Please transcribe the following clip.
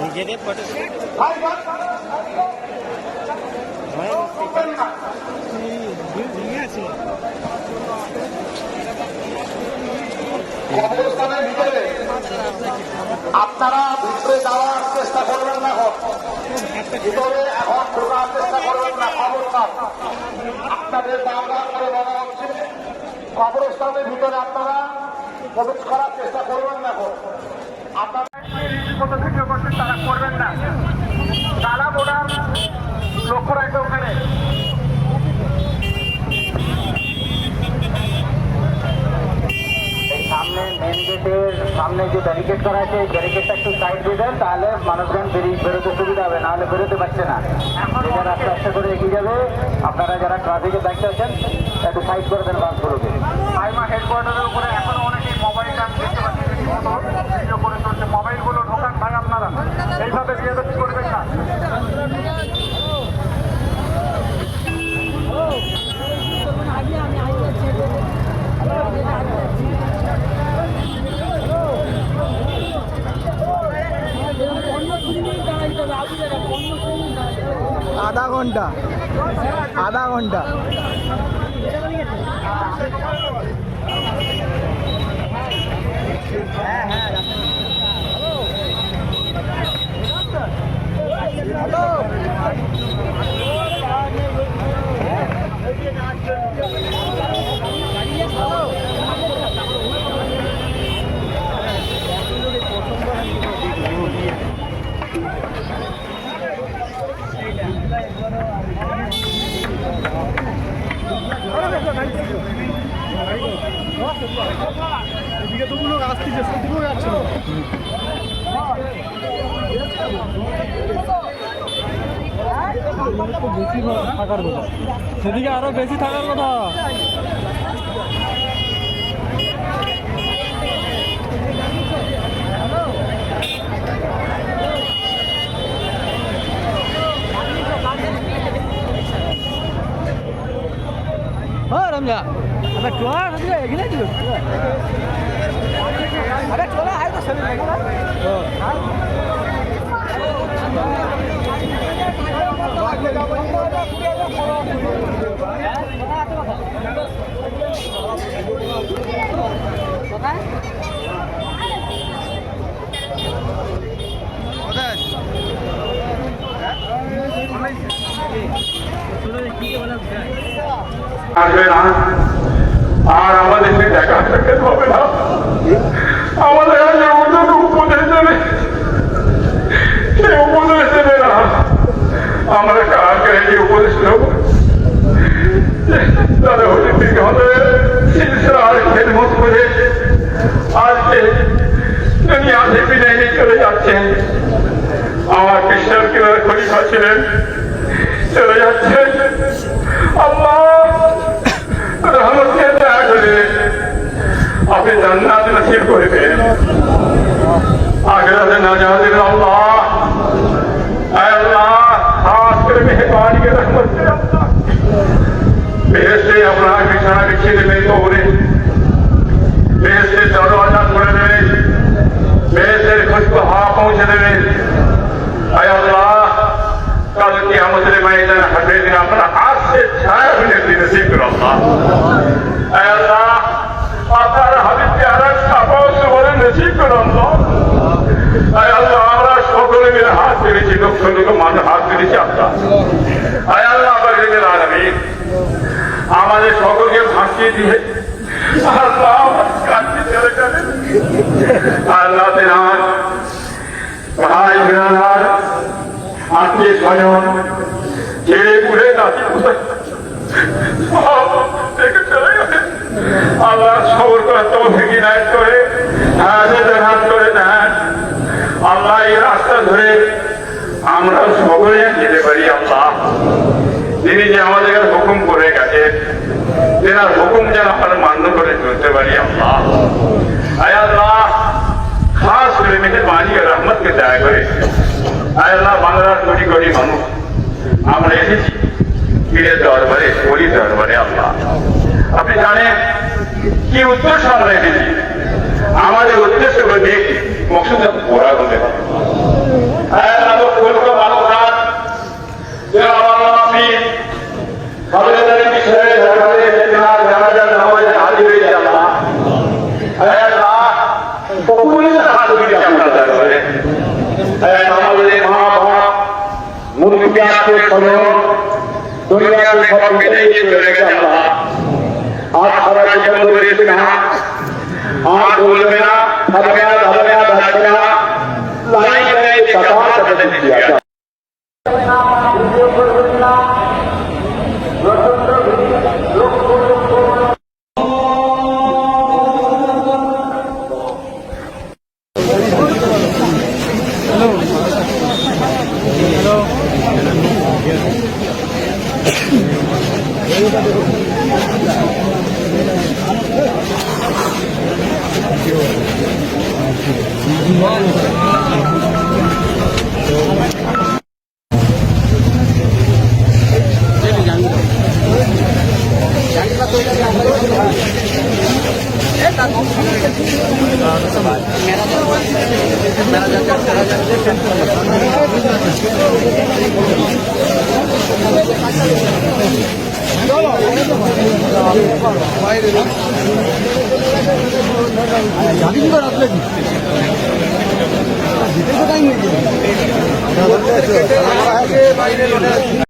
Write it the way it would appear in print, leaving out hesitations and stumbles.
নিজেদের ফটো আছে। কবরস্থানের ভিতরে আপনারা ভিতরে যাওয়ার চেষ্টা করবেন না, ভিতরে এখন ঢোকার চেষ্টা করবেন না। খবরদার, আপনাদের বারবার করে বলা হচ্ছে কবরস্থানের ভিতরে আপনারা প্রবেশ করার চেষ্টা করবেন না। আপনারা ভিডিও করছেন তারা করবেন না। তারা বোনার লক্ষ্য রাখবে ওখানে। সামনে মেন গেটের সামনে যে ব্যারিকেড করা আছে, এই ব্যারিকেডটা একটু সাইড দিয়ে দেন, তাহলে মানুষজন বেরোতে সুবিধা হবে, নাহলে বেরোতে পারছে না। যারা আস্তে আস্তে করে এগিয়ে যাবে, আপনারা যারা ট্রাফিকের দায়িত্বে আছেন একটু সাইড করে দেন বাসগুলোকে। সাইমা হেডকোয়ার্টারের উপরে এখনো অনেকেই মোবাইল দেখতে পাচ্ছি ভিডিও করে চলছে। মোবাইলগুলো ঢোকান ভাই, আপনারা এইভাবে বিয়ে করবেন না। আধা ঘন্টা এদিকে তো লোক আসতেছে, সেদিকেও যাচ্ছে না। বেশি থাকার কথা, সেদিকে আরো বেশি থাকার কথা। रमजा अबे चोला नदी है कि नहीं दिलो अबे चोला है तो सभी लगेगा আসবে না, আর আমাদেরকে দেখা দেখতে হবে না। আমাদের কাছে অন্য উপদেশ দেবে, সেই উপদেশ দেবে না। আমরা কাকে এই উপদেশ দেব? তারা হলে দিকে হবে খেদমত করে আজকে দুনিয়া থেকে বিদায় নিয়ে চলে যাচ্ছেন। আমার কৃষ্ণের কিনারে খলিফা ছিলেন, চলে যাচ্ছেন। আল্লাহ রহমতকে দয়া করে আপনি জান্নাত নসিব করবেন। আখিরাতে নাজাত দেবেন আল্লাহ। আল্লাহ খাস করে মেহরবানি করে রহমত করে আল্লাহ বেহেশতে আপনার বিছানা বিছিয়ে দেবেন, কবরে বেহেশতের দরওয়াজা খুলে দেবেন, বেহেশতের খুশবু হাওয়া পৌঁছে দেবেন। আয় আল্লাহ कल की हमद मैदान हटे दिन अपना हाथ से छाया भी नहीं नसीब करो अल्लाह আপনার হাবিব প্যারা সাফাও বলে নসিব করো আল্লাহ। আয় আল্লাহ আমরা সকলে মিলে হাত পেরেছি, লক্ষ লক্ষ মানুষ হাত পেরেছি আল্লাহ। আয় আল্লাহ বারিকের আলামিন আমাদের সকলকে ভাসিয়ে দিয়ে আল্লাহ কাছে চলে যাবেন। আল্লাহ তেনার ভাই বোনেরা আত্মীয় স্বজন ছেড়ে পুড়ে নাতি দেখে চলে গেছে। আল্লাহ সবর করে তৌফিক ইনায়েত করে হাত করে দেন আল্লাহ। এই রাস্তা ধরে আমরা সকলে যেতে পারি আল্লাহ। তিনি যে আমাদের হুকুম করে গেছে, তেনার হুকুম যেন আমরা মান্য করে চলতে পারি আল্লাহ। আয় আল্লাহ খাস করে মেহেরবানি আর রহমতকে দয়া করে আয় আল্লাহ বাংলার কোটি কোটি মানুষ আমরা এসেছি ফিরে দরবারে করি দরবারে আল্লাহ আপনি জানেন কি উদ্দেশ্য আমরা এসেছি আমাদের উদ্দেশ্য হলে মকসুদ পুরা হতে পারে আমাদের মা বাপ মুরগিয়াকে ফলন দুনিয়াকে সব কেটে গিয়ে চলে গেছে আল্লাহ আর সারা জীবন ধরে এসে না আর বলবে না ধর্মে না ধর্মে না ধরবে না লাইন লাইন কথা তাদের দিয়া গাড়ি কি রাখলে কি জিতে তো টাইম